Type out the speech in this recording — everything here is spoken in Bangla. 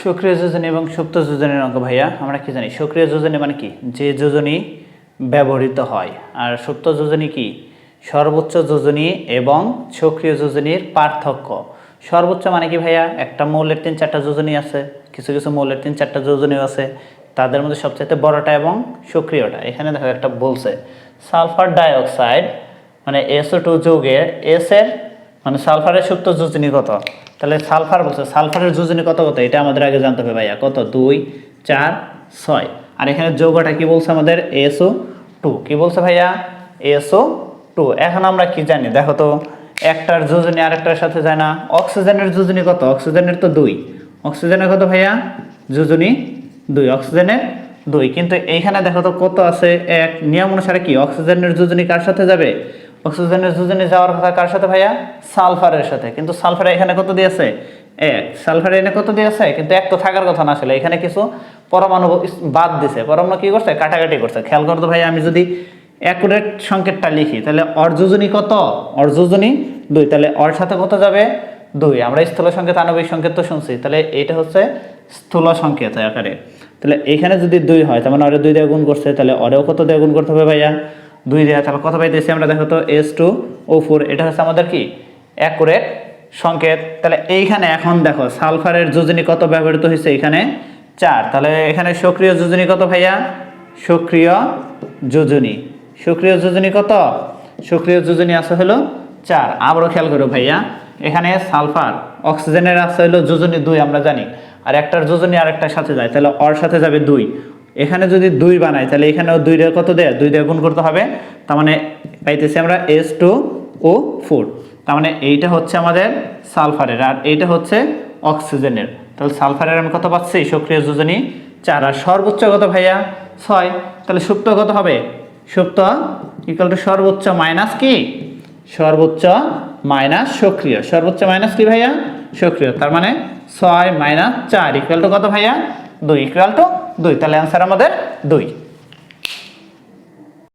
সক্রিয় যোজনী এবং সুপ্ত যোজনীর অঙ্ক ভাইয়া আমরা কি জানি সক্রিয় যোজনী মানে কি যে যোজনী ব্যবহৃত হয় আর সুপ্ত যোজনী কি সর্বোচ্চ যোজনী এবং সক্রিয় যোজনীর পার্থক্য। সর্বোচ্চ মানে কি ভাইয়া একটা মৌলের 3-4টা যোজনী আছে, কিছু কিছু মৌলের 3-4টা যোজনীও আছে, তাদের মধ্যে সবচেয়ে বড়টা এবং সক্রিয়টা। এখানে দেখো একটা বলছে সালফার ডাইঅক্সাইড মানে SO2 যৌগের এস এর মানে সালফারের সুপ্ত যোজনী কত, তাহলে সালফার বলছে সালফারের যোজনী কত কত এটা আমাদের আগে জানতে হবে ভাইয়া, কত 2 4 6। আর এখানে যৌগটা কি বলছে আমাদের SO2 কি বলছে ভাইয়া SO2। এখন আমরা কি জানি দেখো তো, একটার যোজনী আরেকটার সাথে যায় না। অক্সিজেনের যোজনী কত, অক্সিজেনের তো 2, অক্সিজেনের কত ভাইয়া যোজনী 2, অক্সিজেনের 2, কিন্তু এইখানে দেখো তো কত আছে 1। নিয়ম অনুসারে কি অক্সিজেনের যোজনী কার সাথে যাবে, অক্সিজেনের যোজনী যাওয়ার কথা কার সাথে ভাইয়া সালফারের সাথে, কিন্তু সালফার এখানে কত দিয়েছে 1, সালফার এখানে কত দিয়েছে কিন্তু 1 তো থাকার কথা না, আসলে এখানে কিছু পরমাণু বাদ দিছে, পরমাণু কি করছে কাটাকাটি করছে। খেয়াল করতো ভাইয়া আমি যদি অ্যাকুরেট সংকেতটা লিখি তাহলে অর যোজনী কত, অর যোজনী 2, তাহলে অর সাথে কত যাবে 2। আমরা স্থূল সংকেত আণবিক সংকেত তো শুনছি, তাহলে এটা হচ্ছে স্থূল সংকেত আকারে। তাহলে এখানে যদি 2 হয় তার মানে অরে 2 দিয়ে গুণ করছে, তাহলে অরেও কত দিয়ে গুণ করতে হবে ভাইয়া 2 দিয়ে, তাহলে কত পাইতেছি আমরা দেখো তো H2O4। এটা হচ্ছে আমাদের কি অ্যাকুরেট সংকেত। তাহলে এইখানে এখন দেখো সালফারের যোজনী কত ব্যবহৃত হয়েছে, এখানে 4, তাহলে এখানে সক্রিয় যোজনী কত ভাইয়া, সক্রিয় যোজনী, সক্রিয় যোজনী কত, সক্রিয় যোজনী আছে হলো 4। আবারও খেয়াল করো ভাইয়া এখানে সালফার অক্সিজেনের আছে হলো যোজনী 2 আমরা জানি, আর একটার যোজনী আরেকটার সাথে যায় তাহলে ওর সাথে যাবে 2। এখানে যদি 2 বানাই তাহলে এখানেও 2 দিয়ে কত দেয় 2 দিয়ে গুণ করতে হবে, তার মানে পাইতেছি আমরা H2O4। তার মানে এইটা হচ্ছে আমাদের সালফারের আর এইটা হচ্ছে অক্সিজেনের। তাহলে সালফারের আমি কত পাচ্ছি সক্রিয় যোজনী 4, আর সর্বোচ্চ কত ভাইয়া 6। তাহলে সুপ্ত কত হবে, সুপ্ত ইকুয়াল টু সর্বোচ্চ মাইনাস কি, সর্বোচ্চ মাইনাস সক্রিয়, সর্বোচ্চ মাইনাস কি ভাইয়া সক্রিয়। তার মানে 6 - 4 ইকুয়াল টু কত ভাইয়া 2, ইকুয়াল টু 2। তাহলে অ্যান্সার আমাদের 2।